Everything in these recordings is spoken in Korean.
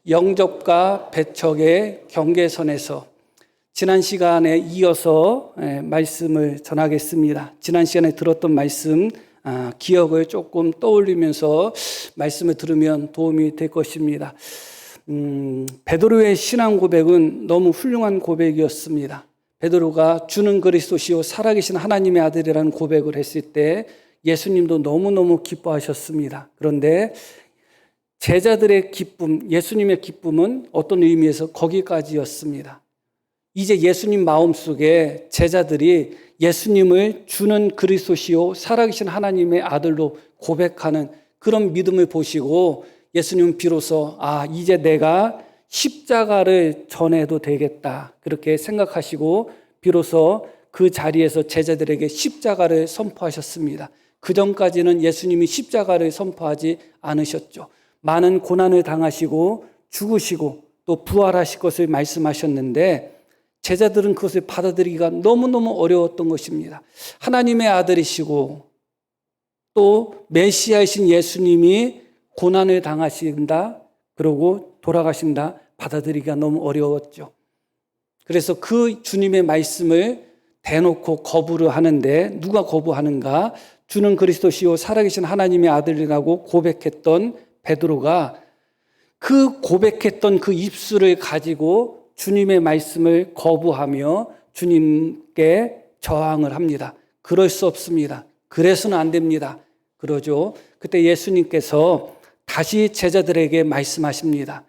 영접과 배척의 경계선에서 지난 시간에 이어서 말씀을 전하겠습니다. 지난 시간에 들었던 말씀 기억을 조금 떠올리면서 말씀을 들으면 도움이 될 것입니다. 베드로의 신앙 고백은 너무 훌륭한 고백이었습니다. 베드로가 주는 그리스도시요 살아계신 하나님의 아들이라는 고백을 했을 때 예수님도 너무너무 기뻐하셨습니다. 그런데 제자들의 기쁨, 예수님의 기쁨은 어떤 의미에서 거기까지였습니다. 이제 예수님 마음속에 제자들이 예수님을 주는 그리스도시요 살아계신 하나님의 아들로 고백하는 그런 믿음을 보시고 예수님은 비로소 이제 내가 십자가를 전해도 되겠다 그렇게 생각하시고 비로소 그 자리에서 제자들에게 십자가를 선포하셨습니다. 그전까지는 예수님이 십자가를 선포하지 않으셨죠. 많은 고난을 당하시고 죽으시고 또 부활하실 것을 말씀하셨는데 제자들은 그것을 받아들이기가 너무너무 어려웠던 것입니다. 하나님의 아들이시고 또 메시아이신 예수님이 고난을 당하신다 그러고 돌아가신다 받아들이기가 너무 어려웠죠. 그래서 그 주님의 말씀을 대놓고 거부를 하는데 누가 거부하는가? 주는 그리스도시요 살아계신 하나님의 아들이라고 고백했던 베드로가 그 고백했던 그 입술을 가지고 주님의 말씀을 거부하며 주님께 저항을 합니다. 그럴 수 없습니다. 그래서는 안 됩니다. 그러죠. 그때 예수님께서 다시 제자들에게 말씀하십니다.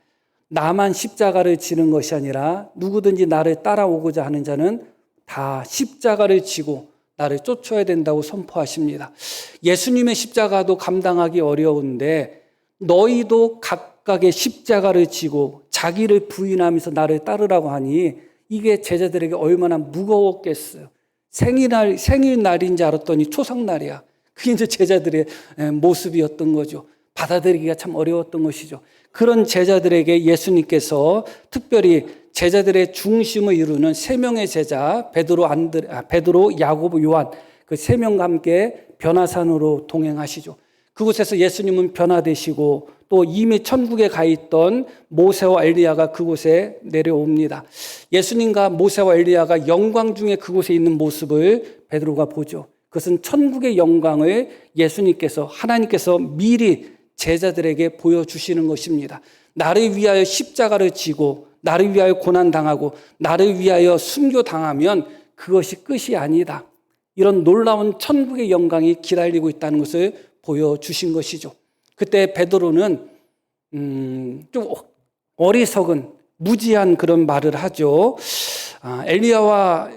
나만 십자가를 지는 것이 아니라 누구든지 나를 따라오고자 하는 자는 다 십자가를 지고 나를 쫓아야 된다고 선포하십니다. 예수님의 십자가도 감당하기 어려운데 너희도 각각의 십자가를 지고 자기를 부인하면서 나를 따르라고 하니 이게 제자들에게 얼마나 무거웠겠어요. 생일날인 줄 알았더니 초상날이야. 그게 이제 제자들의 모습이었던 거죠. 받아들이기가 참 어려웠던 것이죠. 그런 제자들에게 예수님께서 특별히 제자들의 중심을 이루는 세 명의 제자 베드로, 야고보, 요한 그 세 명과 함께 변화산으로 동행하시죠. 그곳에서 예수님은 변화되시고 또 이미 천국에 가 있던 모세와 엘리야가 그곳에 내려옵니다. 예수님과 모세와 엘리야가 영광 중에 그곳에 있는 모습을 베드로가 보죠. 그것은 천국의 영광을 예수님께서 하나님께서 미리 제자들에게 보여주시는 것입니다. 나를 위하여 십자가를 지고 나를 위하여 고난당하고 나를 위하여 순교당하면 그것이 끝이 아니다. 이런 놀라운 천국의 영광이 기다리고 있다는 것을 보여주신 것이죠. 그때 베드로는 좀 어리석은 무지한 그런 말을 하죠. 엘리야와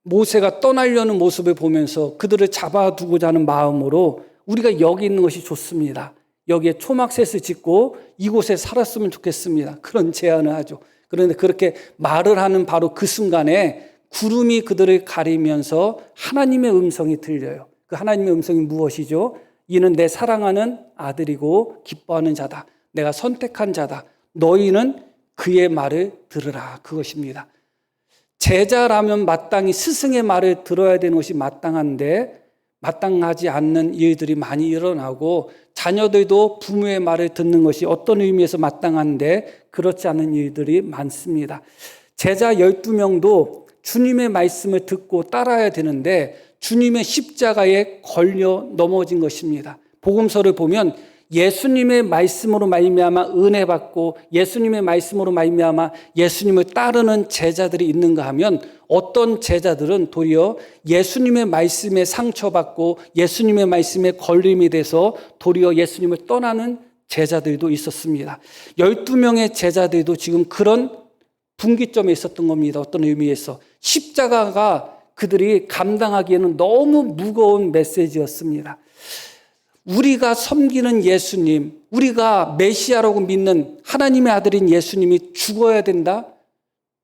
모세가 떠나려는 모습을 보면서 그들을 잡아두고자 하는 마음으로 우리가 여기 있는 것이 좋습니다. 여기에 초막셋을 짓고 이곳에 살았으면 좋겠습니다. 그런 제안을 하죠. 그런데 그렇게 말을 하는 바로 그 순간에 구름이 그들을 가리면서 하나님의 음성이 들려요. 그 하나님의 음성이 무엇이죠? 이는 내 사랑하는 아들이고 기뻐하는 자다. 내가 선택한 자다. 너희는 그의 말을 들으라. 그것입니다. 제자라면 마땅히 스승의 말을 들어야 되는 것이 마땅한데 마땅하지 않는 일들이 많이 일어나고 자녀들도 부모의 말을 듣는 것이 어떤 의미에서 마땅한데 그렇지 않은 일들이 많습니다. 제자 12명도 주님의 말씀을 듣고 따라야 되는데 주님의 십자가에 걸려 넘어진 것입니다. 복음서를 보면 예수님의 말씀으로 말미암아 은혜 받고 예수님의 말씀으로 말미암아 예수님을 따르는 제자들이 있는가 하면 어떤 제자들은 도리어 예수님의 말씀에 상처받고 예수님의 말씀에 걸림이 돼서 도리어 예수님을 떠나는 제자들도 있었습니다. 12명의 제자들도 지금 그런 분기점에 있었던 겁니다. 어떤 의미에서 십자가가 그들이 감당하기에는 너무 무거운 메시지였습니다. 우리가 섬기는 예수님, 우리가 메시아라고 믿는 하나님의 아들인 예수님이 죽어야 된다?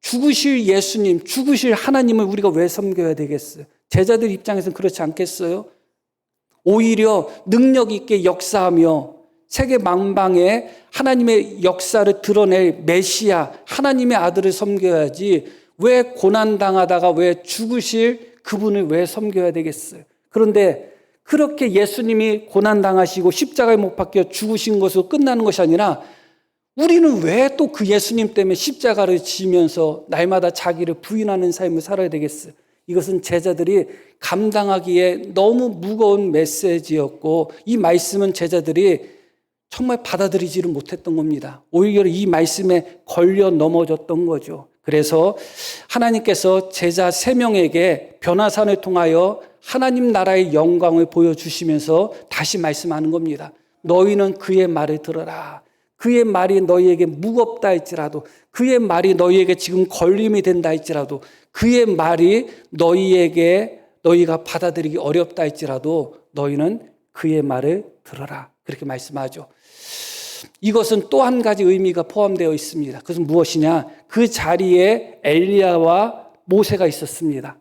죽으실 예수님, 죽으실 하나님을 우리가 왜 섬겨야 되겠어요? 제자들 입장에서는 그렇지 않겠어요? 오히려 능력 있게 역사하며 세계 만방에 하나님의 역사를 드러낼 메시아, 하나님의 아들을 섬겨야지 왜 고난당하다가 왜 죽으실 그분을 왜 섬겨야 되겠어요? 그런데 그렇게 예수님이 고난당하시고 십자가에 못 박혀 죽으신 것으로 끝나는 것이 아니라 우리는 왜 또 그 예수님 때문에 십자가를 지면서 날마다 자기를 부인하는 삶을 살아야 되겠어요? 이것은 제자들이 감당하기에 너무 무거운 메시지였고, 이 말씀은 제자들이 정말 받아들이지를 못했던 겁니다. 오히려 이 말씀에 걸려 넘어졌던 거죠. 그래서 하나님께서 제자 3명에게 변화산을 통하여 하나님 나라의 영광을 보여주시면서 다시 말씀하는 겁니다. 너희는 그의 말을 들어라. 그의 말이 너희에게 무겁다 할지라도, 그의 말이 너희에게 지금 걸림이 된다 할지라도, 그의 말이 너희가 받아들이기 어렵다 할지라도 너희는 그의 말을 들어라. 그렇게 말씀하죠. 이것은 또 한 가지 의미가 포함되어 있습니다. 그것은 무엇이냐? 그 자리에 엘리야와 모세가 있었습니다.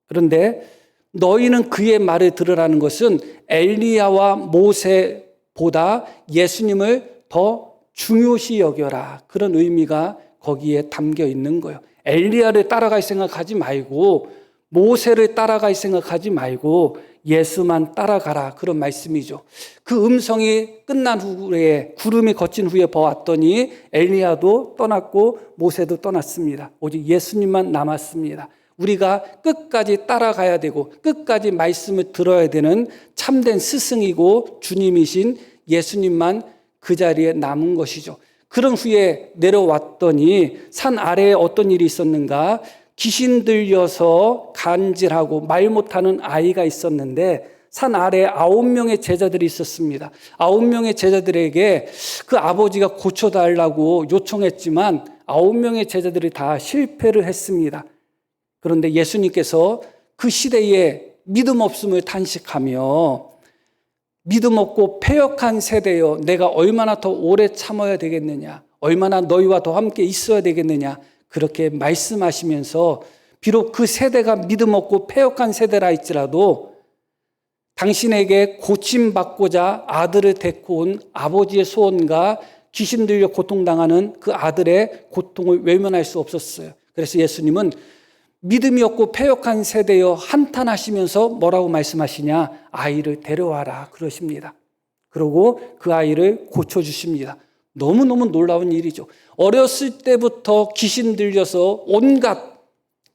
그런데 너희는 그의 말을 들으라는 것은 엘리야와 모세보다 예수님을 더 중요시 여겨라. 그런 의미가 거기에 담겨 있는 거예요. 엘리야를 따라갈 생각하지 말고, 모세를 따라갈 생각하지 말고 예수만 따라가라. 그런 말씀이죠. 그 음성이 끝난 후에, 구름이 거친 후에 보았더니 엘리야도 떠났고 모세도 떠났습니다. 오직 예수님만 남았습니다. 우리가 끝까지 따라가야 되고 끝까지 말씀을 들어야 되는 참된 스승이고 주님이신 예수님만 그 자리에 남은 것이죠. 그런 후에 내려왔더니 산 아래에 어떤 일이 있었는가? 귀신 들려서 간질하고 말 못하는 아이가 있었는데 산 아래에 9명의 제자들이 있었습니다. 9명의 제자들에게 그 아버지가 고쳐달라고 요청했지만 9명의 제자들이 다 실패를 했습니다. 그런데 예수님께서 그 시대에 믿음 없음을 탄식하며 믿음 없고 패역한 세대여, 내가 얼마나 더 오래 참아야 되겠느냐, 얼마나 너희와 더 함께 있어야 되겠느냐, 그렇게 말씀하시면서 비록 그 세대가 믿음 없고 패역한 세대라 할지라도 당신에게 고침받고자 아들을 데리고 온 아버지의 소원과 귀신 들려 고통당하는 그 아들의 고통을 외면할 수 없었어요. 그래서 예수님은 믿음이 없고 패역한 세대여 한탄하시면서 뭐라고 말씀하시냐? 아이를 데려와라 그러십니다. 그리고 그 아이를 고쳐주십니다. 너무너무 놀라운 일이죠. 어렸을 때부터 귀신 들려서 온갖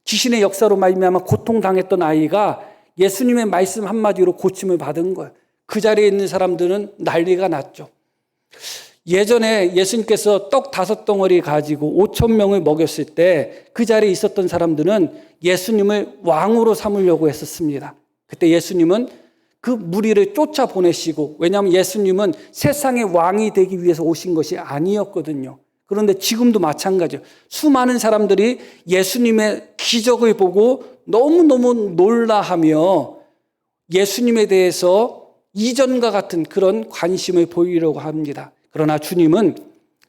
귀신의 역사로 말미암아 고통당했던 아이가 예수님의 말씀 한마디로 고침을 받은 거예요. 그 자리에 있는 사람들은 난리가 났죠. 예전에 예수님께서 떡 5덩어리 가지고 5,000명을 먹였을 때 그 자리에 있었던 사람들은 예수님을 왕으로 삼으려고 했었습니다. 그때 예수님은 그 무리를 쫓아보내시고, 왜냐하면 예수님은 세상의 왕이 되기 위해서 오신 것이 아니었거든요. 그런데 지금도 마찬가지예요. 수많은 사람들이 예수님의 기적을 보고 너무너무 놀라하며 예수님에 대해서 이전과 같은 그런 관심을 보이려고 합니다. 그러나 주님은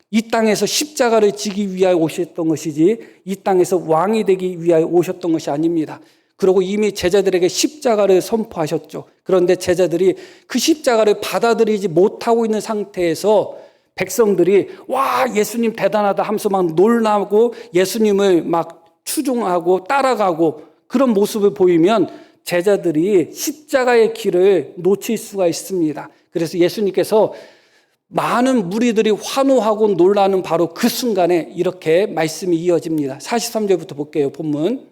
이 땅에서 십자가를 지기 위하여 오셨던 것이지 이 땅에서 왕이 되기 위하여 오셨던 것이 아닙니다. 그리고 이미 제자들에게 십자가를 선포하셨죠. 그런데 제자들이 그 십자가를 받아들이지 못하고 있는 상태에서 백성들이 와, 예수님 대단하다 하면서 막 놀라고 예수님을 막 추종하고 따라가고 그런 모습을 보이면 제자들이 십자가의 길을 놓칠 수가 있습니다. 그래서 예수님께서 많은 무리들이 환호하고 놀라는 바로 그 순간에 이렇게 말씀이 이어집니다. 43절부터 볼게요. 본문.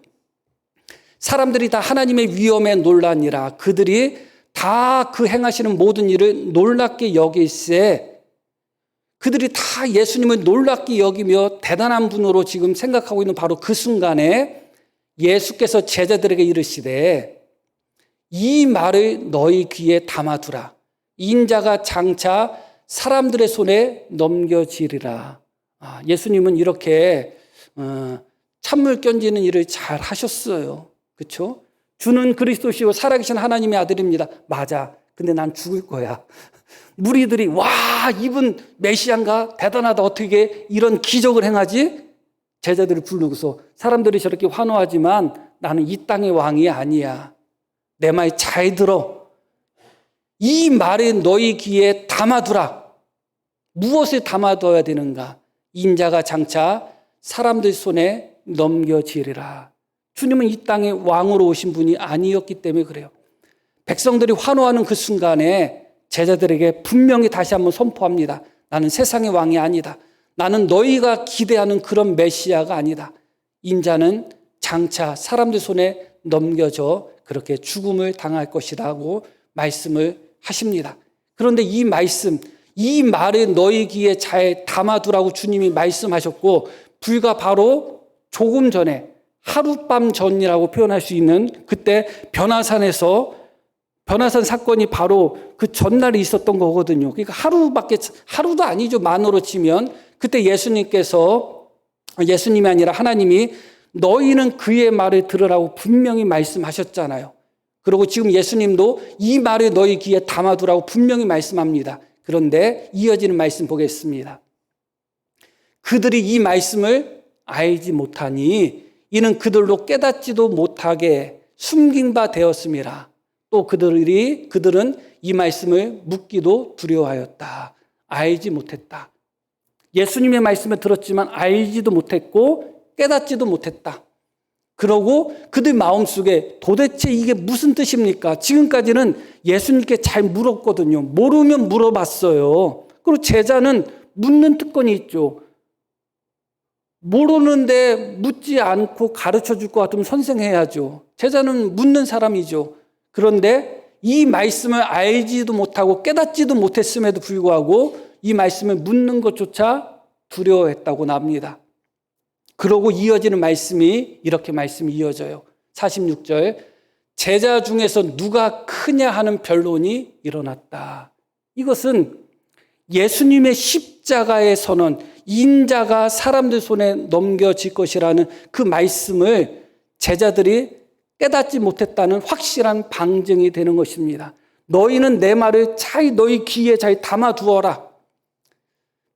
사람들이 다 하나님의 위엄에 놀라니라. 그들이 다 그 행하시는 모든 일을 놀랍게 여길세. 그들이 다 예수님을 놀랍게 여기며 대단한 분으로 지금 생각하고 있는 바로 그 순간에 예수께서 제자들에게 이르시되 이 말을 너희 귀에 담아두라. 인자가 장차 사람들의 손에 넘겨지리라. 예수님은 이렇게 찬물 견디는 일을 잘 하셨어요. 그렇죠? 주는 그리스도시요 살아계신 하나님의 아들입니다. 맞아. 근데 난 죽을 거야. 무리들이 와, 이분 메시아인가? 대단하다. 어떻게 이런 기적을 행하지? 제자들을 부르고서 사람들이 저렇게 환호하지만 나는 이 땅의 왕이 아니야. 내 말 잘 들어. 이 말을 너희 귀에 담아두라. 무엇을 담아둬야 되는가? 인자가 장차 사람들 손에 넘겨지리라. 주님은 이 땅에 왕으로 오신 분이 아니었기 때문에 그래요. 백성들이 환호하는 그 순간에 제자들에게 분명히 다시 한번 선포합니다. 나는 세상의 왕이 아니다. 나는 너희가 기대하는 그런 메시아가 아니다. 인자는 장차 사람들 손에 넘겨져 그렇게 죽음을 당할 것이라고 말씀을 하십니다. 그런데 이 말씀, 이 말을 너희 귀에 잘 담아두라고 주님이 말씀하셨고, 불과 바로 조금 전에 하룻밤 전이라고 표현할 수 있는 그때 변화산 사건이 바로 그 전날에 있었던 거거든요. 그러니까 하루도 아니죠. 만으로 치면. 그때 예수님이 아니라 하나님이 너희는 그의 말을 들으라고 분명히 말씀하셨잖아요. 그리고 지금 예수님도 이 말을 너희 귀에 담아두라고 분명히 말씀합니다. 그런데 이어지는 말씀 보겠습니다. 그들이 이 말씀을 알지 못하니 이는 그들로 깨닫지도 못하게 숨긴 바 되었음이라. 또 그들은 이 말씀을 묻기도 두려워하였다. 알지 못했다. 예수님의 말씀을 들었지만 알지도 못했고 깨닫지도 못했다. 그러고 그들 마음속에 도대체 이게 무슨 뜻입니까? 지금까지는 예수님께 잘 물었거든요. 모르면 물어봤어요. 그리고 제자는 묻는 특권이 있죠. 모르는데 묻지 않고 가르쳐 줄 것 같으면 선생해야죠. 제자는 묻는 사람이죠. 그런데 이 말씀을 알지도 못하고 깨닫지도 못했음에도 불구하고 이 말씀을 묻는 것조차 두려워했다고 나옵니다. 그러고 이어지는 말씀이 이렇게 말씀이 이어져요. 46절 제자 중에서 누가 크냐 하는 변론이 일어났다. 이것은 예수님의 십자가의 선언, 인자가 사람들 손에 넘겨질 것이라는 그 말씀을 제자들이 깨닫지 못했다는 확실한 방증이 되는 것입니다. 너희는 내 말을 잘 너희 귀에 잘 담아두어라.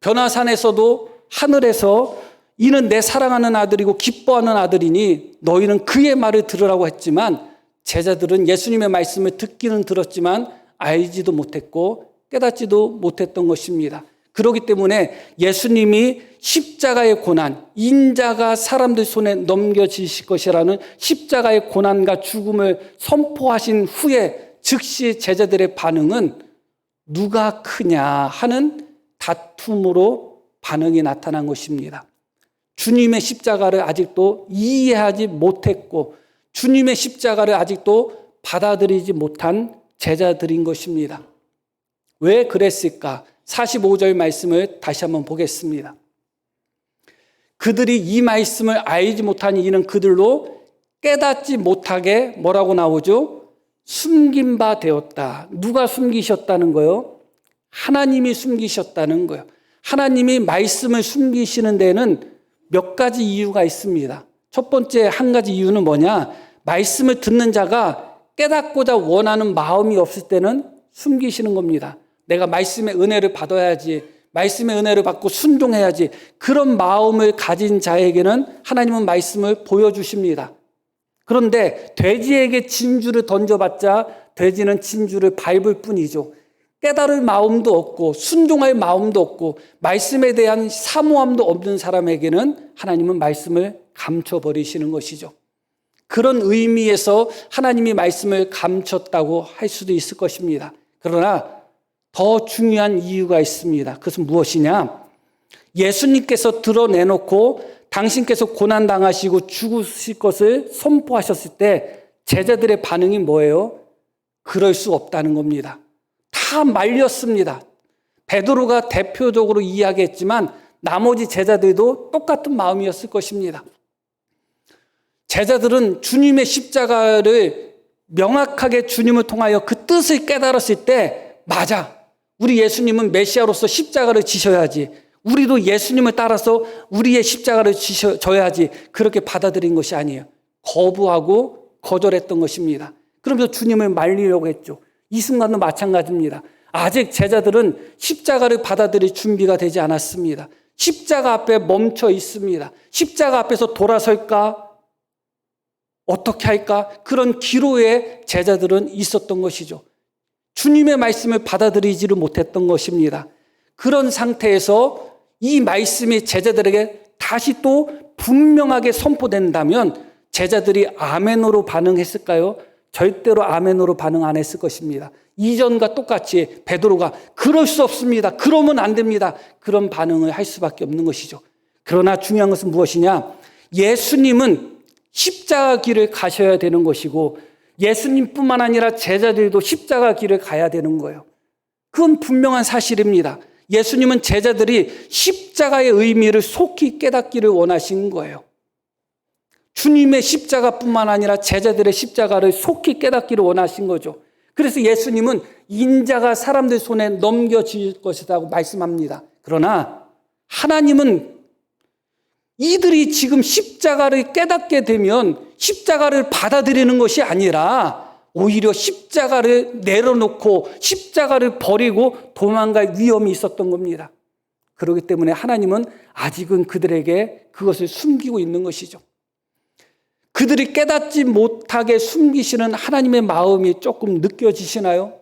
변화산에서도 하늘에서 이는 내 사랑하는 아들이고 기뻐하는 아들이니 너희는 그의 말을 들으라고 했지만 제자들은 예수님의 말씀을 듣기는 들었지만 알지도 못했고 깨닫지도 못했던 것입니다. 그렇기 때문에 예수님이 십자가의 고난, 인자가 사람들 손에 넘겨지실 것이라는 십자가의 고난과 죽음을 선포하신 후에 즉시 제자들의 반응은 누가 크냐 하는 다툼으로 반응이 나타난 것입니다. 주님의 십자가를 아직도 이해하지 못했고 주님의 십자가를 아직도 받아들이지 못한 제자들인 것입니다. 왜 그랬을까? 45절 말씀을 다시 한번 보겠습니다. 그들이 이 말씀을 알지 못하니 이는 그들로 깨닫지 못하게 뭐라고 나오죠? 숨긴 바 되었다. 누가 숨기셨다는 거요? 하나님이 숨기셨다는 거예요. 하나님이 말씀을 숨기시는 데는 몇 가지 이유가 있습니다. 첫 번째 한 가지 이유는 뭐냐? 말씀을 듣는 자가 깨닫고자 원하는 마음이 없을 때는 숨기시는 겁니다. 내가 말씀의 은혜를 받아야지, 말씀의 은혜를 받고 순종해야지, 그런 마음을 가진 자에게는 하나님은 말씀을 보여주십니다. 그런데 돼지에게 진주를 던져봤자 돼지는 진주를 밟을 뿐이죠. 깨달을 마음도 없고 순종할 마음도 없고 말씀에 대한 사모함도 없는 사람에게는 하나님은 말씀을 감춰버리시는 것이죠. 그런 의미에서 하나님이 말씀을 감췄다고 할 수도 있을 것입니다. 그러나 더 중요한 이유가 있습니다. 그것은 무엇이냐? 예수님께서 드러내놓고 당신께서 고난당하시고 죽으실 것을 선포하셨을 때 제자들의 반응이 뭐예요? 그럴 수 없다는 겁니다. 다 말렸습니다. 베드로가 대표적으로 이야기했지만 나머지 제자들도 똑같은 마음이었을 것입니다. 제자들은 주님의 십자가를 명확하게 주님을 통하여 그 뜻을 깨달았을 때 맞아. 우리 예수님은 메시아로서 십자가를 지셔야지. 우리도 예수님을 따라서 우리의 십자가를 져야지. 그렇게 받아들인 것이 아니에요. 거부하고 거절했던 것입니다. 그러면서 주님을 말리려고 했죠. 이 순간도 마찬가지입니다. 아직 제자들은 십자가를 받아들일 준비가 되지 않았습니다. 십자가 앞에 멈춰 있습니다. 십자가 앞에서 돌아설까? 어떻게 할까? 그런 기로에 제자들은 있었던 것이죠. 주님의 말씀을 받아들이지를 못했던 것입니다. 그런 상태에서 이 말씀이 제자들에게 다시 또 분명하게 선포된다면 제자들이 아멘으로 반응했을까요? 절대로 아멘으로 반응 안 했을 것입니다. 이전과 똑같이 베드로가 그럴 수 없습니다. 그러면 안 됩니다. 그런 반응을 할 수밖에 없는 것이죠. 그러나 중요한 것은 무엇이냐? 예수님은 십자가 길을 가셔야 되는 것이고 예수님뿐만 아니라 제자들도 십자가 길을 가야 되는 거예요. 그건 분명한 사실입니다. 예수님은 제자들이 십자가의 의미를 속히 깨닫기를 원하신 거예요. 주님의 십자가뿐만 아니라 제자들의 십자가를 속히 깨닫기를 원하신 거죠. 그래서 예수님은 인자가 사람들 손에 넘겨질 것이라고 말씀합니다. 그러나 하나님은 이들이 지금 십자가를 깨닫게 되면 십자가를 받아들이는 것이 아니라 오히려 십자가를 내려놓고 십자가를 버리고 도망갈 위험이 있었던 겁니다. 그렇기 때문에 하나님은 아직은 그들에게 그것을 숨기고 있는 것이죠. 그들이 깨닫지 못하게 숨기시는 하나님의 마음이 조금 느껴지시나요?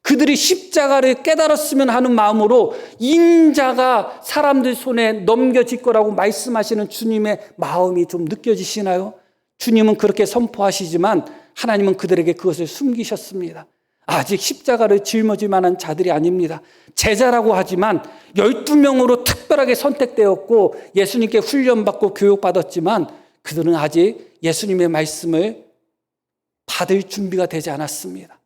그들이 십자가를 깨달았으면 하는 마음으로 인자가 사람들 손에 넘겨질 거라고 말씀하시는 주님의 마음이 좀 느껴지시나요? 주님은 그렇게 선포하시지만 하나님은 그들에게 그것을 숨기셨습니다. 아직 십자가를 짊어질 만한 자들이 아닙니다. 제자라고 하지만 12명으로 특별하게 선택되었고 예수님께 훈련받고 교육받았지만 그들은 아직 예수님의 말씀을 받을 준비가 되지 않았습니다.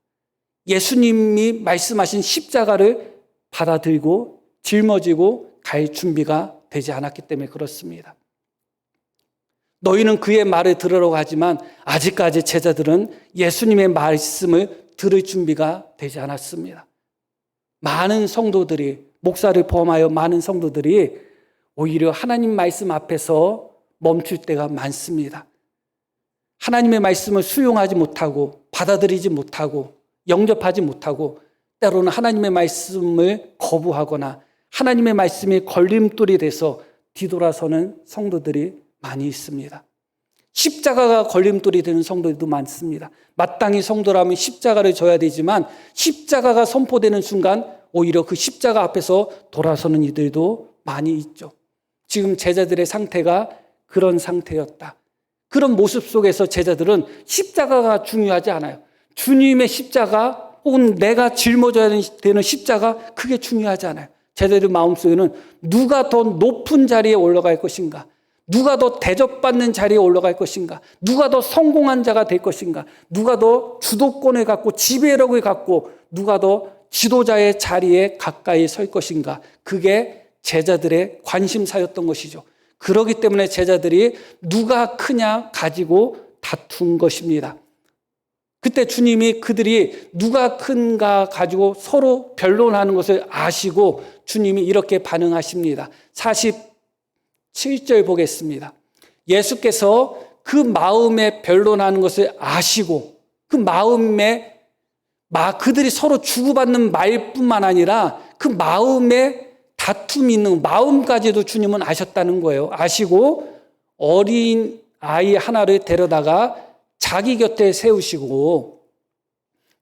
예수님이 말씀하신 십자가를 받아들고 짊어지고 갈 준비가 되지 않았기 때문에 그렇습니다. 너희는 그의 말을 들으라고 하지만 아직까지 제자들은 예수님의 말씀을 들을 준비가 되지 않았습니다. 많은 성도들이, 목사를 포함하여 많은 성도들이 오히려 하나님 말씀 앞에서 멈출 때가 많습니다. 하나님의 말씀을 수용하지 못하고 받아들이지 못하고 영접하지 못하고 때로는 하나님의 말씀을 거부하거나 하나님의 말씀이 걸림돌이 돼서 뒤돌아서는 성도들이 많이 있습니다. 십자가가 걸림돌이 되는 성도들도 많습니다. 마땅히 성도라면 십자가를 져야 되지만 십자가가 선포되는 순간 오히려 그 십자가 앞에서 돌아서는 이들도 많이 있죠. 지금 제자들의 상태가 그런 상태였다. 그런 모습 속에서 제자들은 십자가가 중요하지 않아요. 주님의 십자가 혹은 내가 짊어져야 되는 십자가 그게 중요하지 않아요. 제자들의 마음속에는 누가 더 높은 자리에 올라갈 것인가, 누가 더 대접받는 자리에 올라갈 것인가, 누가 더 성공한 자가 될 것인가, 누가 더 주도권을 갖고 지배력을 갖고 누가 더 지도자의 자리에 가까이 설 것인가, 그게 제자들의 관심사였던 것이죠. 그렇기 때문에 제자들이 누가 크냐 가지고 다툰 것입니다. 그때 주님이 그들이 누가 큰가 가지고 서로 변론하는 것을 아시고 주님이 이렇게 반응하십니다. 47절 보겠습니다. 예수께서 그 마음에 변론하는 것을 아시고 그 마음에 그들이 서로 주고받는 말뿐만 아니라 그 마음에 다툼이 있는 마음까지도 주님은 아셨다는 거예요. 아시고 어린 아이 하나를 데려다가 자기 곁에 세우시고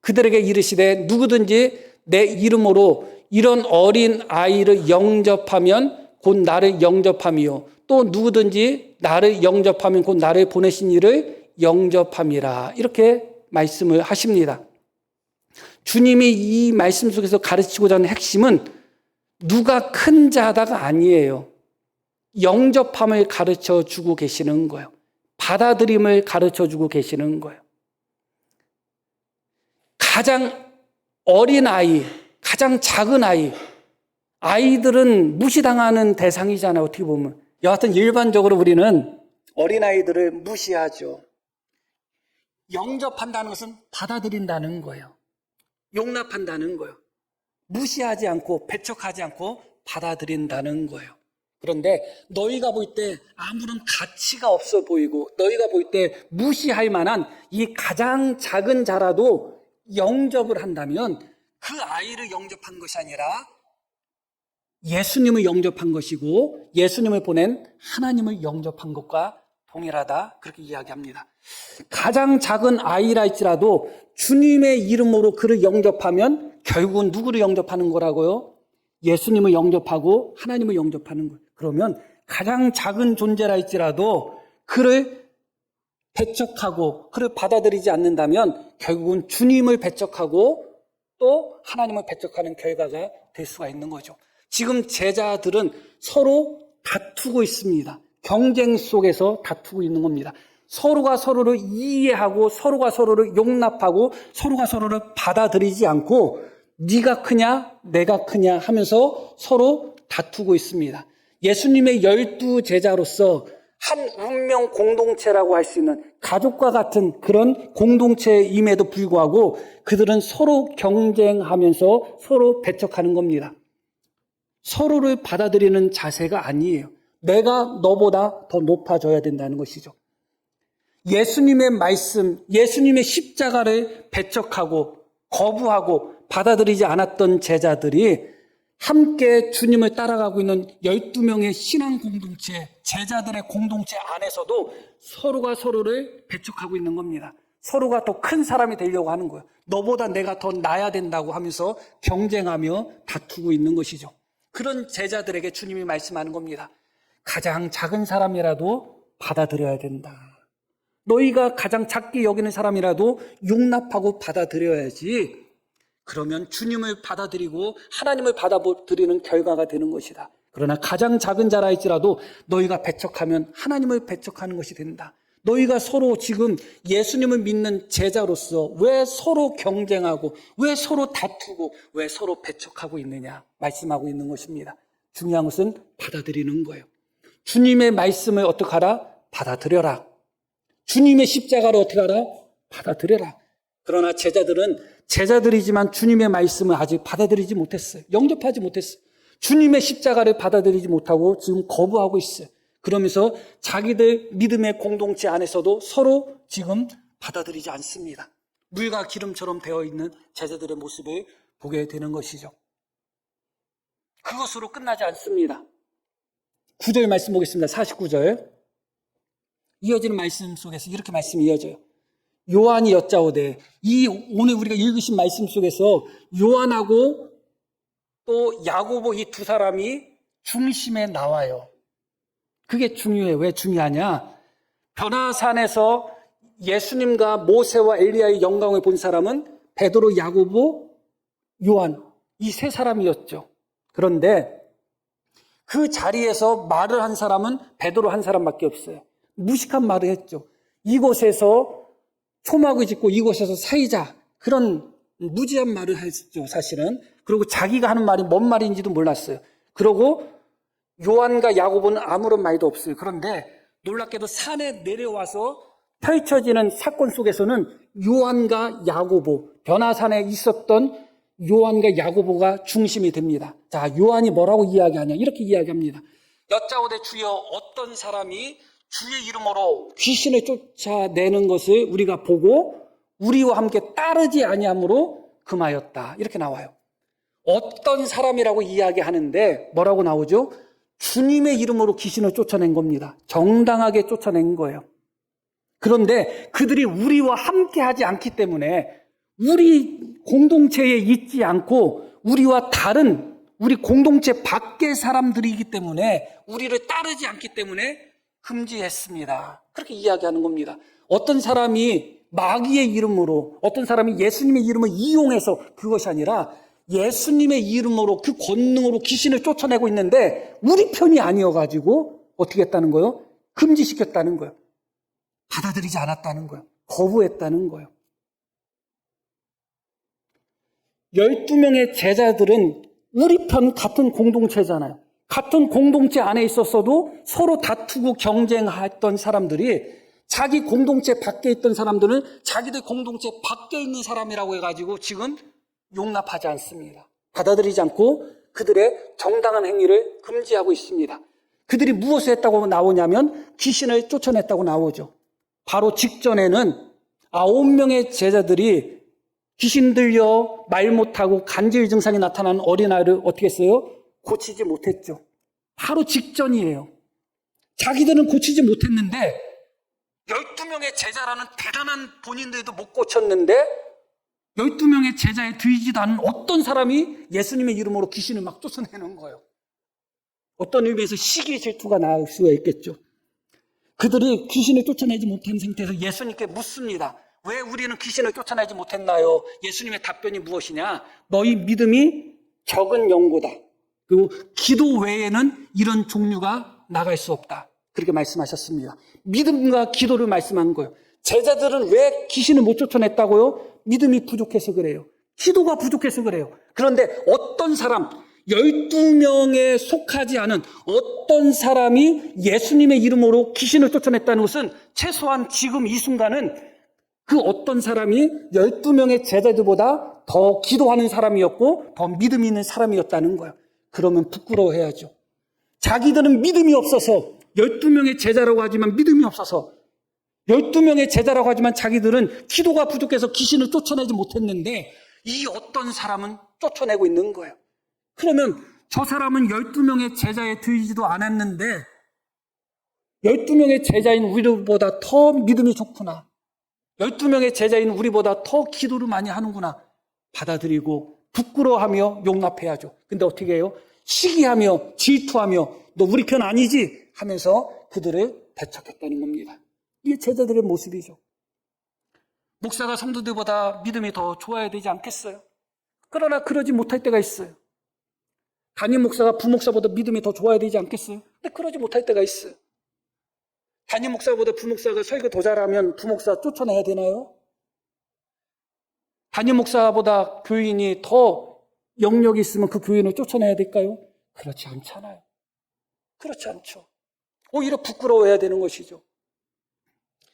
그들에게 이르시되 누구든지 내 이름으로 이런 어린 아이를 영접하면 곧 나를 영접함이요 또 누구든지 나를 영접하면 곧 나를 보내신 이를 영접함이라 이렇게 말씀을 하십니다. 주님이 이 말씀 속에서 가르치고자 하는 핵심은 누가 큰 자다가 아니에요. 영접함을 가르쳐 주고 계시는 거예요. 받아들임을 가르쳐 주고 계시는 거예요. 가장 어린 아이, 가장 작은 아이들은 무시당하는 대상이잖아요. 어떻게 보면. 여하튼 일반적으로 우리는 어린아이들을 무시하죠. 영접한다는 것은 받아들인다는 거예요. 용납한다는 거예요. 무시하지 않고 배척하지 않고 받아들인다는 거예요. 그런데 너희가 볼 때 아무런 가치가 없어 보이고 너희가 볼 때 무시할 만한 이 가장 작은 자라도 영접을 한다면 그 아이를 영접한 것이 아니라 예수님을 영접한 것이고 예수님을 보낸 하나님을 영접한 것과 동일하다 그렇게 이야기합니다. 가장 작은 아이라 할지라도 주님의 이름으로 그를 영접하면 결국은 누구를 영접하는 거라고요? 예수님을 영접하고 하나님을 영접하는 거예요. 그러면 가장 작은 존재라 할지라도 그를 배척하고 그를 받아들이지 않는다면 결국은 주님을 배척하고 또 하나님을 배척하는 결과가 될 수가 있는 거죠. 지금 제자들은 서로 다투고 있습니다. 경쟁 속에서 다투고 있는 겁니다. 서로가 서로를 이해하고 서로가 서로를 용납하고 서로가 서로를 받아들이지 않고 네가 크냐 내가 크냐 하면서 서로 다투고 있습니다. 예수님의 12 제자로서 한 운명 공동체라고 할 수 있는 가족과 같은 그런 공동체임에도 불구하고 그들은 서로 경쟁하면서 서로 배척하는 겁니다. 서로를 받아들이는 자세가 아니에요. 내가 너보다 더 높아져야 된다는 것이죠. 예수님의 말씀, 예수님의 십자가를 배척하고 거부하고 받아들이지 않았던 제자들이 함께 주님을 따라가고 있는 12명의 신앙 공동체, 제자들의 공동체 안에서도 서로가 서로를 배척하고 있는 겁니다. 서로가 더 큰 사람이 되려고 하는 거예요. 너보다 내가 더 나아야 된다고 하면서 경쟁하며 다투고 있는 것이죠. 그런 제자들에게 주님이 말씀하는 겁니다. 가장 작은 사람이라도 받아들여야 된다. 너희가 가장 작게 여기는 사람이라도 용납하고 받아들여야지. 그러면 주님을 받아들이고 하나님을 받아들이는 결과가 되는 것이다. 그러나 가장 작은 자라 할지라도 너희가 배척하면 하나님을 배척하는 것이 된다. 너희가 서로 지금 예수님을 믿는 제자로서 왜 서로 경쟁하고 왜 서로 다투고 왜 서로 배척하고 있느냐 말씀하고 있는 것입니다. 중요한 것은 받아들이는 거예요. 주님의 말씀을 어떻게 하라? 받아들여라. 주님의 십자가를 어떻게 하라? 받아들여라. 그러나 제자들은 제자들이지만 주님의 말씀을 아직 받아들이지 못했어요. 영접하지 못했어요. 주님의 십자가를 받아들이지 못하고 지금 거부하고 있어요. 그러면서 자기들 믿음의 공동체 안에서도 서로 지금 받아들이지 않습니다. 물과 기름처럼 되어 있는 제자들의 모습을 보게 되는 것이죠. 그것으로 끝나지 않습니다. 9절 말씀 보겠습니다. 49절. 이어지는 말씀 속에서 이렇게 말씀이 이어져요. 요한이 여짜오되, 이 오늘 우리가 읽으신 말씀 속에서 요한하고 또 야고보 이 두 사람이 중심에 나와요. 그게 중요해요. 왜 중요하냐? 변화산에서 예수님과 모세와 엘리야의 영광을 본 사람은 베드로, 야고보, 요한 이 세 사람이었죠. 그런데 그 자리에서 말을 한 사람은 베드로 한 사람밖에 없어요. 무식한 말을 했죠. 이곳에서 초막을 짓고 이곳에서 살자, 그런 무지한 말을 했죠, 사실은. 그리고 자기가 하는 말이 뭔 말인지도 몰랐어요. 그리고 요한과 야고보는 아무런 말도 없어요. 그런데 놀랍게도 산에 내려와서 펼쳐지는 사건 속에서는 요한과 야고보, 변화산에 있었던 요한과 야고보가 중심이 됩니다. 자, 요한이 뭐라고 이야기하냐? 이렇게 이야기합니다. 여짜오되 주여, 어떤 사람이 주의 이름으로 귀신을 쫓아내는 것을 우리가 보고 우리와 함께 따르지 아니함으로 금하였다. 이렇게 나와요. 어떤 사람이라고 이야기하는데 뭐라고 나오죠? 주님의 이름으로 귀신을 쫓아낸 겁니다. 정당하게 쫓아낸 거예요. 그런데 그들이 우리와 함께 하지 않기 때문에 우리 공동체에 있지 않고 우리와 다른 우리 공동체 밖의 사람들이기 때문에 우리를 따르지 않기 때문에 금지했습니다. 그렇게 이야기하는 겁니다. 어떤 사람이 마귀의 이름으로, 어떤 사람이 예수님의 이름을 이용해서 그것이 아니라 예수님의 이름으로 그 권능으로 귀신을 쫓아내고 있는데 우리 편이 아니어가지고 어떻게 했다는 거예요? 금지시켰다는 거예요. 받아들이지 않았다는 거예요. 거부했다는 거예요. 12명의 제자들은 우리 편 같은 공동체잖아요. 같은 공동체 안에 있었어도 서로 다투고 경쟁했던 사람들이 자기 공동체 밖에 있던 사람들은 자기들 공동체 밖에 있는 사람이라고 해가지고 지금 용납하지 않습니다. 받아들이지 않고 그들의 정당한 행위를 금지하고 있습니다. 그들이 무엇을 했다고 나오냐면 귀신을 쫓아냈다고 나오죠. 바로 직전에는 9명의 제자들이 귀신 들려 말 못하고 간질 증상이 나타난 어린아이를 어떻게 했어요? 고치지 못했죠. 바로 직전이에요. 자기들은 고치지 못했는데 12명의 제자라는 대단한 본인들도 못 고쳤는데 12명의 제자에 들지도 않은 어떤 사람이 예수님의 이름으로 귀신을 막 쫓아내는 거예요. 어떤 의미에서 시기 질투가 나올 수가 있겠죠. 그들이 귀신을 쫓아내지 못한 상태에서 예수님께 묻습니다. 왜 우리는 귀신을 쫓아내지 못했나요? 예수님의 답변이 무엇이냐? 너희 믿음이 적은 영고다. 그리고 기도 외에는 이런 종류가 나갈 수 없다. 그렇게 말씀하셨습니다. 믿음과 기도를 말씀한 거예요. 제자들은 왜 귀신을 못 쫓아냈다고요? 믿음이 부족해서 그래요. 기도가 부족해서 그래요. 그런데 어떤 사람, 12명에 속하지 않은 어떤 사람이 예수님의 이름으로 귀신을 쫓아냈다는 것은 최소한 지금 이 순간은 그 어떤 사람이 12명의 제자들보다 더 기도하는 사람이었고 더 믿음이 있는 사람이었다는 거예요. 그러면 부끄러워해야죠. 자기들은 믿음이 없어서 12명의 제자라고 하지만 믿음이 없어서 12명의 제자라고 하지만 자기들은 기도가 부족해서 귀신을 쫓아내지 못했는데 이 어떤 사람은 쫓아내고 있는 거예요. 그러면 저 사람은 12명의 제자에 들지도 않았는데 12명의 제자인 우리보다 더 믿음이 좋구나. 12명의 제자인 우리보다 더 기도를 많이 하는구나. 받아들이고 부끄러워하며 용납해야죠. 근데 어떻게 해요? 시기하며 질투하며 너 우리 편 아니지? 하면서 그들을 배척했다는 겁니다. 이게 제자들의 모습이죠. 목사가 성도들보다 믿음이 더 좋아야 되지 않겠어요? 그러나 그러지 못할 때가 있어요. 담임 목사가 부목사보다 믿음이 더 좋아야 되지 않겠어요? 근데 그러지 못할 때가 있어요. 담임 목사보다 부목사가 설교 더 잘하면 부목사 쫓아내야 되나요? 담임 목사보다 교인이 더 영역이 있으면 그 교인을 쫓아내야 될까요? 그렇지 않잖아요. 그렇지 않죠. 오히려 부끄러워해야 되는 것이죠.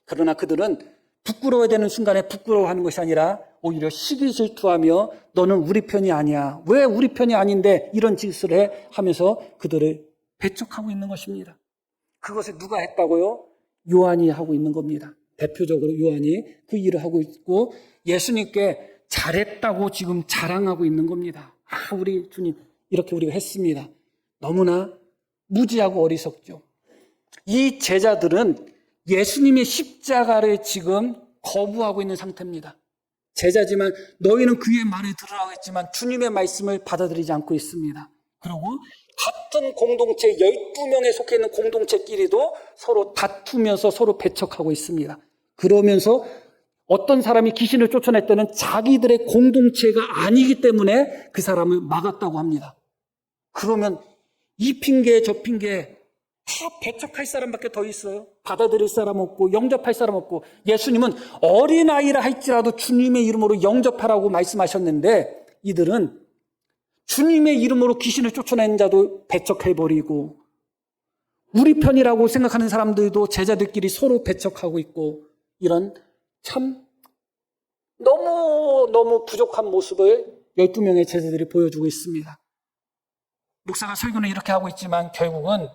그러나 그들은 부끄러워야 되는 순간에 부끄러워하는 것이 아니라 오히려 시기 질투하며 너는 우리 편이 아니야. 왜 우리 편이 아닌데 이런 짓을 해? 하면서 그들을 배척하고 있는 것입니다. 그것을 누가 했다고요? 요한이 하고 있는 겁니다. 대표적으로 요한이 그 일을 하고 있고 예수님께 잘했다고 지금 자랑하고 있는 겁니다. 우리 주님 이렇게 우리가 했습니다. 너무나 무지하고 어리석죠. 이 제자들은 예수님의 십자가를 지금 거부하고 있는 상태입니다. 제자지만 너희는 그의 말을 들으라고 했지만 주님의 말씀을 받아들이지 않고 있습니다. 그리고 같은 공동체 12명에 속해 있는 공동체끼리도 서로 다투면서 서로 배척하고 있습니다. 그러면서 어떤 사람이 귀신을 쫓아낼 때는 자기들의 공동체가 아니기 때문에 그 사람을 막았다고 합니다. 그러면 이 핑계 저 핑계 다 배척할 사람밖에 더 있어요. 받아들일 사람 없고 영접할 사람 없고 해수님은 어린아이라 할지라도 주님의 이름으로 영접하라고 말씀하셨는데 이들은 주님의 이름으로 귀신을 쫓아낸 자도 배척해버리고 우리 편이라고 생각하는 사람들도 제자들끼리 서로 배척하고 있고 이런 참 너무 부족한 모습을 12명의 제자들이 보여주고 있습니다. 목사가 설교는 이렇게 하고 있지만 결국은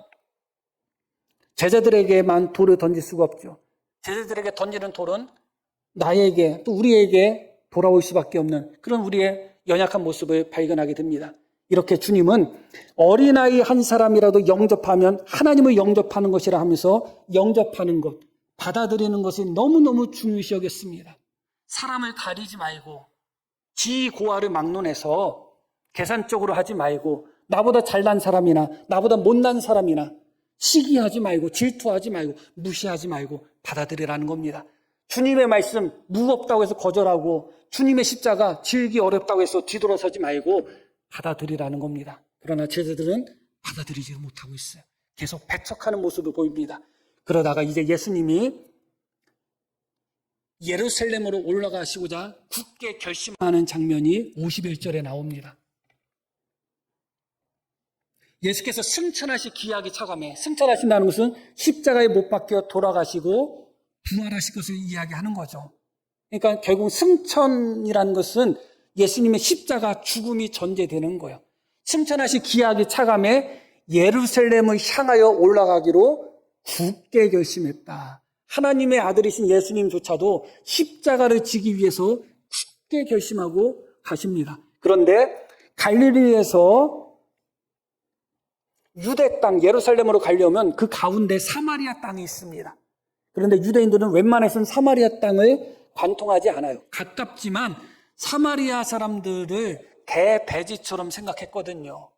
제자들에게만 돌을 던질 수가 없죠. 제자들에게 던지는 돌은 나에게 또 우리에게 돌아올 수밖에 없는 그런 우리의 연약한 모습을 발견하게 됩니다. 이렇게 주님은 어린아이 한 사람이라도 영접하면 하나님을 영접하는 것이라 하면서 영접하는 것, 받아들이는 것이 너무너무 중요시 여겼습니다. 사람을 가리지 말고 지고하를 막론해서 계산적으로 하지 말고 나보다 잘난 사람이나 나보다 못난 사람이나 시기하지 말고 질투하지 말고 무시하지 말고 받아들이라는 겁니다. 주님의 말씀 무겁다고 해서 거절하고 주님의 십자가 지기 어렵다고 해서 뒤돌아서지 말고 받아들이라는 겁니다. 그러나 제자들은 받아들이지 못하고 있어요. 계속 배척하는 모습을 보입니다. 그러다가 이제 예수님이 예루살렘으로 올라가시고자 굳게 결심하는 장면이 51절에 나옵니다. 예수께서 승천하실 기약이 차감해 승천하신다는 것은 십자가에 못 박혀 돌아가시고 부활하실 것을 이야기하는 거죠. 그러니까 결국 승천이라는 것은 예수님의 십자가 죽음이 전제되는 거예요. 승천하실 기약이 차감해 예루살렘을 향하여 올라가기로 굳게 결심했다. 하나님의 아들이신 예수님조차도 십자가를 지기 위해서 굳게 결심하고 가십니다. 그런데 갈릴리에서 유대 땅 예루살렘으로 가려면 그 가운데 사마리아 땅이 있습니다. 그런데 유대인들은 웬만해서는 사마리아 땅을 관통하지 않아요. 가깝지만 사마리아 사람들을 개배지처럼 생각했거든요.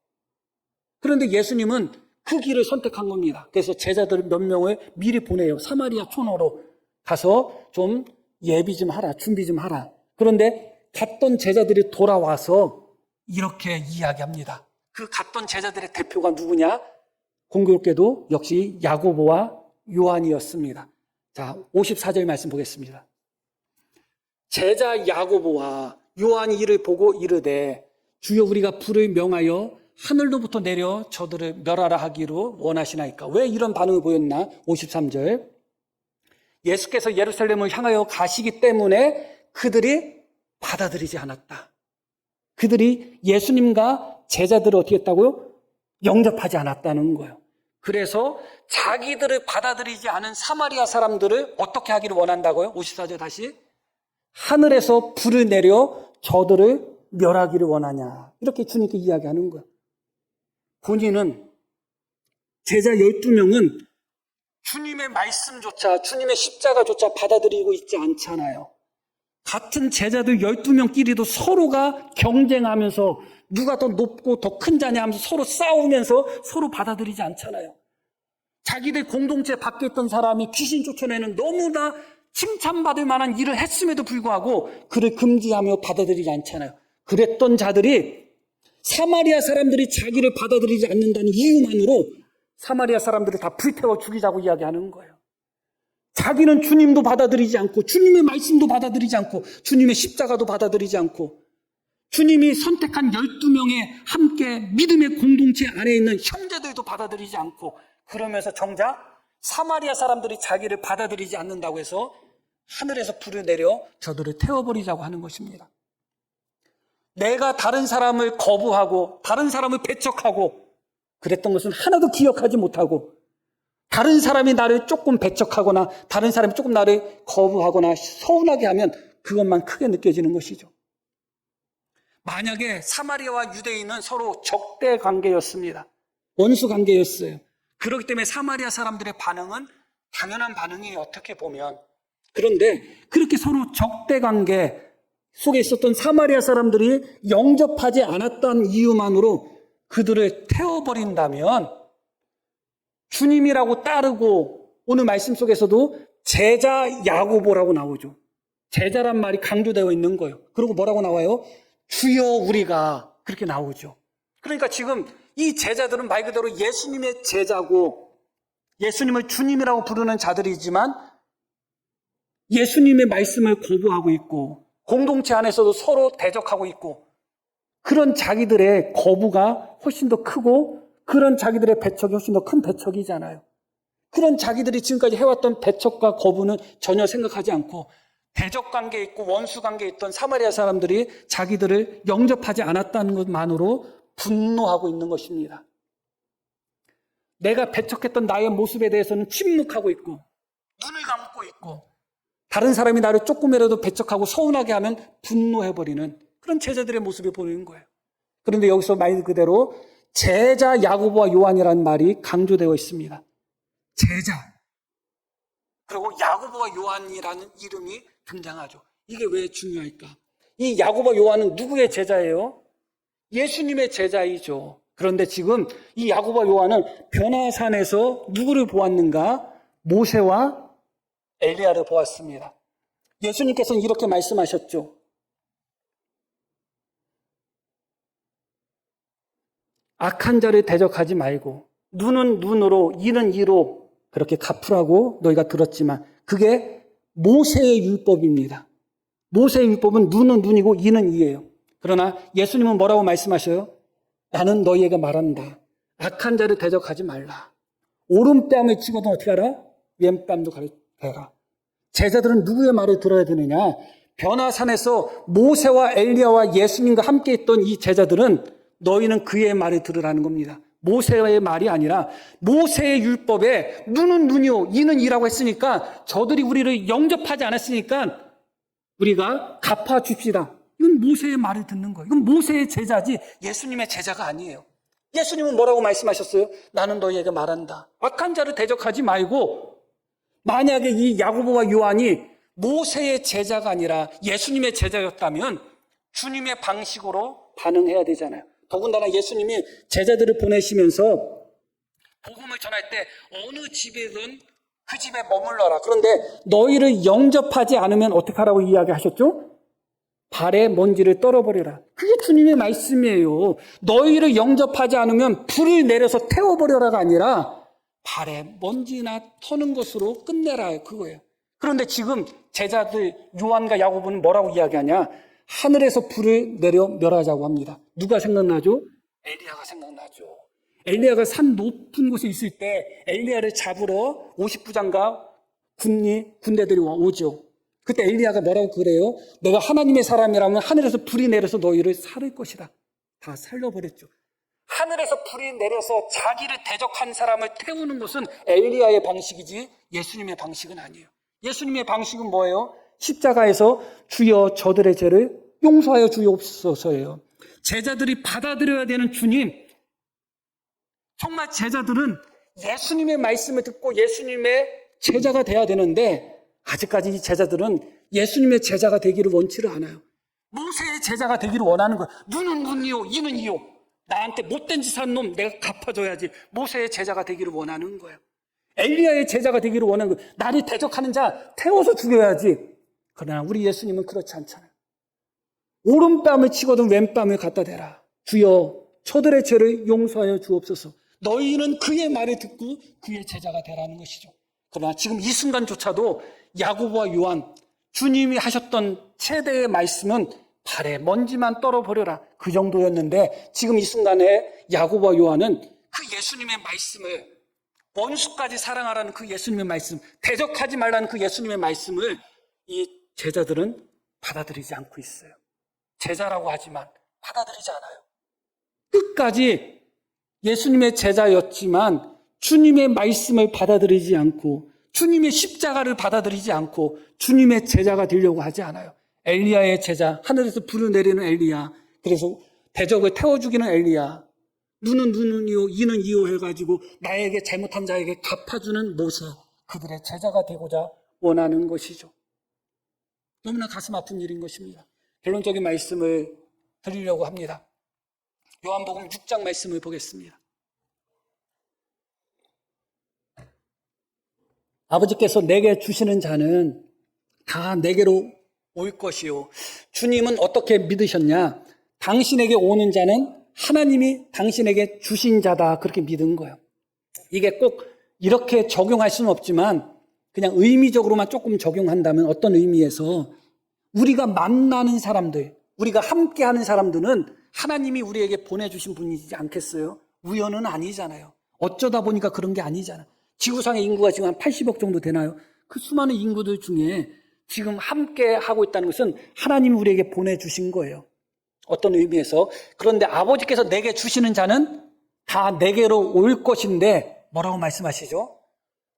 그런데 예수님은 그 길을 선택한 겁니다. 그래서 제자들 몇 명을 미리 보내요. 사마리아 촌으로 가서 좀 예비 좀 하라, 준비 좀 하라. 그런데 갔던 제자들이 돌아와서 이렇게 이야기합니다. 그 갔던 제자들의 대표가 누구냐? 공교롭게도 역시 야고보와 요한이었습니다. 자, 54절 말씀 보겠습니다. 제자 야고보와 요한이 이를 보고 이르되 주여 우리가 불을 명하여 하늘로부터 내려 저들을 멸하라 하기로 원하시나이까. 왜 이런 반응을 보였나? 53절. 예수께서 예루살렘을 향하여 가시기 때문에 그들이 받아들이지 않았다. 그들이 예수님과 제자들을 어떻게 했다고요? 영접하지 않았다는 거예요. 그래서 자기들을 받아들이지 않은 사마리아 사람들을 어떻게 하기를 원한다고요? 54절 다시. 하늘에서 불을 내려 저들을 멸하기를 원하냐. 이렇게 주님께 이야기하는 거예요. 본인은 제자 12명은 주님의 말씀조차, 주님의 십자가조차 받아들이고 있지 않잖아요. 같은 제자들 12명끼리도 서로가 경쟁하면서 누가 더 높고 더 큰 자냐 하면서 서로 싸우면서 서로 받아들이지 않잖아요. 자기들 공동체 밖에 있던 사람이 귀신 쫓아내는 너무나 칭찬받을 만한 일을 했음에도 불구하고 그를 금지하며 받아들이지 않잖아요. 그랬던 자들이 사마리아 사람들이 자기를 받아들이지 않는다는 이유만으로 사마리아 사람들을 다 불태워 죽이자고 이야기하는 거예요. 자기는 주님도 받아들이지 않고 주님의 말씀도 받아들이지 않고 주님의 십자가도 받아들이지 않고 주님이 선택한 12명의 함께 믿음의 공동체 안에 있는 형제들도 받아들이지 않고 그러면서 정작 사마리아 사람들이 자기를 받아들이지 않는다고 해서 하늘에서 불을 내려 저들을 태워버리자고 하는 것입니다. 내가 다른 사람을 거부하고 다른 사람을 배척하고 그랬던 것은 하나도 기억하지 못하고 다른 사람이 나를 조금 배척하거나 다른 사람이 조금 나를 거부하거나 서운하게 하면 그것만 크게 느껴지는 것이죠. 만약에 사마리아와 유대인은 서로 적대 관계였습니다. 원수 관계였어요. 그렇기 때문에 사마리아 사람들의 반응은 당연한 반응이에요. 어떻게 보면. 그런데 그렇게 서로 적대 관계 속에 있었던 사마리아 사람들이 영접하지 않았던 이유만으로 그들을 태워버린다면 주님이라고 따르고 오늘 말씀 속에서도 제자 야고보라고 나오죠. 제자란 말이 강조되어 있는 거예요. 그리고 뭐라고 나와요? 주여 우리가 그렇게 나오죠. 그러니까 지금 이 제자들은 말 그대로 예수님의 제자고 예수님을 주님이라고 부르는 자들이지만 예수님의 말씀을 거부하고 있고 공동체 안에서도 서로 대적하고 있고 그런 자기들의 거부가 훨씬 더 크고 그런 자기들의 배척이 훨씬 더 큰 배척이잖아요. 그런 자기들이 지금까지 해왔던 배척과 거부는 전혀 생각하지 않고 대적 관계에 있고 원수 관계에 있던 사마리아 사람들이 자기들을 영접하지 않았다는 것만으로 분노하고 있는 것입니다. 내가 배척했던 나의 모습에 대해서는 침묵하고 있고 눈을 감고 있고 다른 사람이 나를 조금이라도 배척하고 서운하게 하면 분노해버리는 그런 제자들의 모습을 보이는 거예요. 그런데 여기서 말 그대로 제자 야고보와 요한이라는 말이 강조되어 있습니다. 제자. 그리고 야고보와 요한이라는 이름이 등장하죠. 이게 왜 중요할까? 이 야고보와 요한은 누구의 제자예요? 예수님의 제자이죠. 그런데 지금 이 야고보와 요한은 변화산에서 누구를 보았는가? 모세와 엘리야를 보았습니다. 예수님께서는 이렇게 말씀하셨죠. 악한 자를 대적하지 말고 눈은 눈으로 이는 이로 그렇게 갚으라고 너희가 들었지만 그게 모세의 율법입니다. 모세의 율법은 눈은 눈이고 이는 이예요. 그러나 예수님은 뭐라고 말씀하셔요? 나는 너희에게 말한다. 악한 자를 대적하지 말라. 오른뺨을 찍어도 어떻게 하라? 왼뺨도 가라. 제자들은 누구의 말을 들어야 되느냐? 변화산에서 모세와 엘리야와 예수님과 함께 있던 이 제자들은 너희는 그의 말을 들으라는 겁니다. 모세의 말이 아니라 모세의 율법에 눈은 눈이요 이는 이라고 했으니까 저들이 우리를 영접하지 않았으니까 우리가 갚아줍시다. 이건 모세의 말을 듣는 거예요. 이건 모세의 제자지 예수님의 제자가 아니에요. 예수님은 뭐라고 말씀하셨어요? 나는 너희에게 말한다. 악한 자를 대적하지 말고 만약에 이 야고보와 요한이 모세의 제자가 아니라 예수님의 제자였다면 주님의 방식으로 반응해야 되잖아요. 더군다나 예수님이 제자들을 보내시면서 복음을 전할 때 어느 집에든 그 집에 머물러라. 그런데 너희를 영접하지 않으면 어떻게 하라고 이야기하셨죠? 발에 먼지를 떨어버려라. 그게 주님의 말씀이에요. 너희를 영접하지 않으면 불을 내려서 태워버려라가 아니라 발에 먼지나 터는 것으로 끝내라, 그거예요. 그런데 지금 제자들 요한과 야고보는 뭐라고 이야기하냐? 하늘에서 불을 내려 멸하자고 합니다. 누가 생각나죠? 엘리야가 생각나죠. 엘리야가 산 높은 곳에 있을 때 엘리야를 잡으러 50부장과 군대들이 오죠. 그때 엘리야가 뭐라고 그래요? 내가 하나님의 사람이라면 하늘에서 불이 내려서 너희를 살릴 것이다. 다 살려버렸죠. 하늘에서 불이 내려서 자기를 대적한 사람을 태우는 것은 엘리야의 방식이지 예수님의 방식은 아니에요. 예수님의 방식은 뭐예요? 십자가에서 주여 저들의 죄를 용서하여 주옵소서예요. 제자들이 받아들여야 되는 주님, 정말 제자들은 예수님의 말씀을 듣고 예수님의 제자가 돼야 되는데 아직까지 이 제자들은 예수님의 제자가 되기를 원치를 않아요. 모세의 제자가 되기를 원하는 거예요. 눈은 눈이요, 이는 이요. 나한테 못된 짓 한 놈 내가 갚아줘야지. 모세의 제자가 되기를 원하는 거예요. 엘리야의 제자가 되기를 원하는 거예요. 나를 대적하는 자 태워서 죽여야지. 그러나 우리 예수님은 그렇지 않잖아요. 오른뺨을 치거든 왼뺨을 갖다 대라. 주여 저들의 죄를 용서하여 주옵소서. 너희는 그의 말을 듣고 그의 제자가 되라는 것이죠. 그러나 지금 이 순간조차도 야고보와 요한, 주님이 하셨던 최대의 말씀은 발에 먼지만 떨어버려라, 그 정도였는데 지금 이 순간에 야고보와 요한은 그 예수님의 말씀을, 원수까지 사랑하라는 그 예수님의 말씀, 대적하지 말라는 그 예수님의 말씀을 이 제자들은 받아들이지 않고 있어요. 제자라고 하지만 받아들이지 않아요. 끝까지 예수님의 제자였지만 주님의 말씀을 받아들이지 않고 주님의 십자가를 받아들이지 않고 주님의 제자가 되려고 하지 않아요. 엘리야의 제자, 하늘에서 불을 내리는 엘리야, 그래서 대적을 태워 죽이는 엘리야, 눈은 눈이요 이는 이요 해가지고 나에게 잘못한 자에게 갚아주는 모세, 그들의 제자가 되고자 원하는 것이죠. 너무나 가슴 아픈 일인 것입니다. 결론적인 말씀을 드리려고 합니다. 요한복음 6장 말씀을 보겠습니다. 아버지께서 내게 주시는 자는 다 내게로 올 것이요. 주님은 어떻게 믿으셨냐? 당신에게 오는 자는 하나님이 당신에게 주신 자다, 그렇게 믿은 거예요. 이게 꼭 이렇게 적용할 수는 없지만 그냥 의미적으로만 조금 적용한다면 어떤 의미에서 우리가 만나는 사람들, 우리가 함께하는 사람들은 하나님이 우리에게 보내주신 분이지 않겠어요? 우연은 아니잖아요. 어쩌다 보니까 그런 게 아니잖아요. 지구상의 인구가 지금 한 80억 정도 되나요? 그 수많은 인구들 중에 지금 함께 하고 있다는 것은 하나님이 우리에게 보내주신 거예요. 어떤 의미에서. 그런데 아버지께서 내게 주시는 자는 다 내게로 올 것인데 뭐라고 말씀하시죠?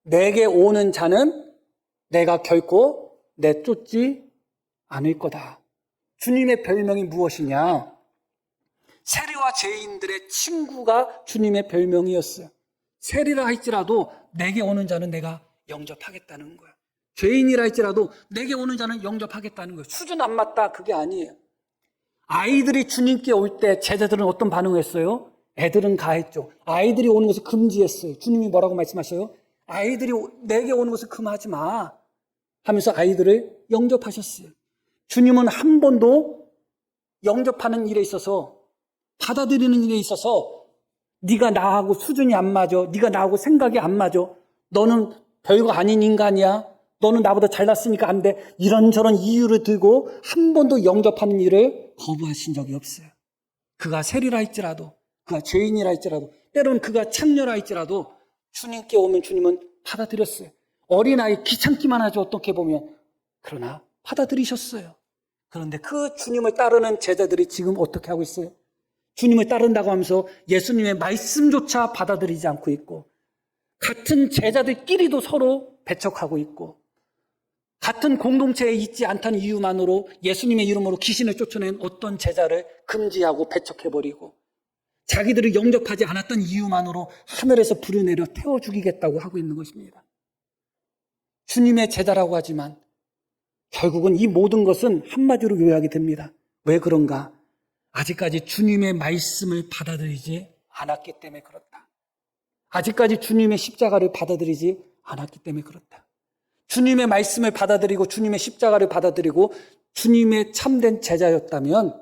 내게 오는 자는 내가 결코 내쫓지 않을 거다. 주님의 별명이 무엇이냐? 세리와 죄인들의 친구가 주님의 별명이었어요. 세리라 할지라도 내게 오는 자는 내가 영접하겠다는 거야. 죄인이라 할지라도 내게 오는 자는 영접하겠다는 거예요. 수준 안 맞다, 그게 아니에요. 아이들이 주님께 올 때 제자들은 어떤 반응을 했어요? 애들은 가했죠. 아이들이 오는 것을 금지했어요. 주님이 뭐라고 말씀하셔요? 아이들이 내게 오는 것을 금하지 마 하면서 아이들을 영접하셨어요. 주님은 한 번도 영접하는 일에 있어서, 받아들이는 일에 있어서 네가 나하고 수준이 안 맞아, 네가 나하고 생각이 안 맞아, 너는 별거 아닌 인간이야, 너는 나보다 잘났으니까 안 돼, 이런저런 이유를 들고 한 번도 영접하는 일을 거부하신 적이 없어요. 그가 세리라 할지라도, 그가 죄인이라 할지라도, 때로는 그가 창녀라 할지라도 주님께 오면 주님은 받아들였어요. 어린아이 귀찮기만 하죠, 어떻게 보면. 그러나 받아들이셨어요. 그런데 그 주님을 따르는 제자들이 지금 어떻게 하고 있어요? 주님을 따른다고 하면서 예수님의 말씀조차 받아들이지 않고 있고, 같은 제자들끼리도 서로 배척하고 있고, 같은 공동체에 있지 않다는 이유만으로 예수님의 이름으로 귀신을 쫓아낸 어떤 제자를 금지하고 배척해버리고, 자기들을 영접하지 않았던 이유만으로 하늘에서 불을 내려 태워 죽이겠다고 하고 있는 것입니다. 주님의 제자라고 하지만 결국은 이 모든 것은 한마디로 요약이 됩니다. 왜 그런가? 아직까지 주님의 말씀을 받아들이지 않았기 때문에 그렇다. 아직까지 주님의 십자가를 받아들이지 않았기 때문에 그렇다. 주님의 말씀을 받아들이고 주님의 십자가를 받아들이고 주님의 참된 제자였다면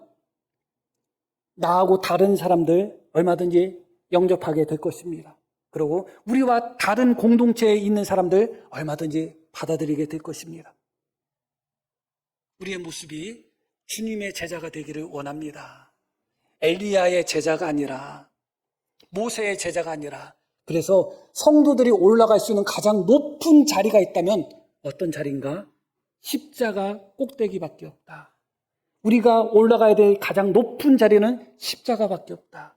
나하고 다른 사람들 얼마든지 영접하게 될 것입니다. 그리고 우리와 다른 공동체에 있는 사람들 얼마든지 받아들이게 될 것입니다. 우리의 모습이 주님의 제자가 되기를 원합니다. 엘리야의 제자가 아니라 모세의 제자가 아니라 그래서 성도들이 올라갈 수 있는 가장 높은 자리가 있다면 어떤 자리인가? 십자가 꼭대기밖에 없다. 우리가 올라가야 될 가장 높은 자리는 십자가밖에 없다.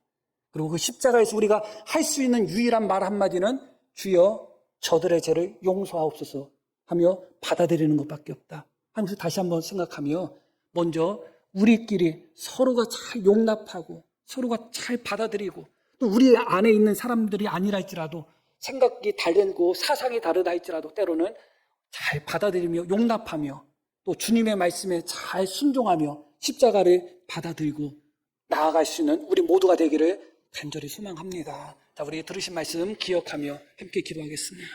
그리고 그 십자가에서 우리가 할 수 있는 유일한 말 한마디는 주여 저들의 죄를 용서하옵소서 하며 받아들이는 것밖에 없다 하면서 다시 한번 생각하며 먼저 우리끼리 서로가 잘 용납하고 서로가 잘 받아들이고 또 우리 안에 있는 사람들이 아니라 할지라도 생각이 다르고 사상이 다르다 할지라도 때로는 잘 받아들이며 용납하며 또 주님의 말씀에 잘 순종하며 십자가를 받아들이고 나아갈 수 있는 우리 모두가 되기를 간절히 소망합니다. 자, 우리 들으신 말씀 기억하며 함께 기도하겠습니다.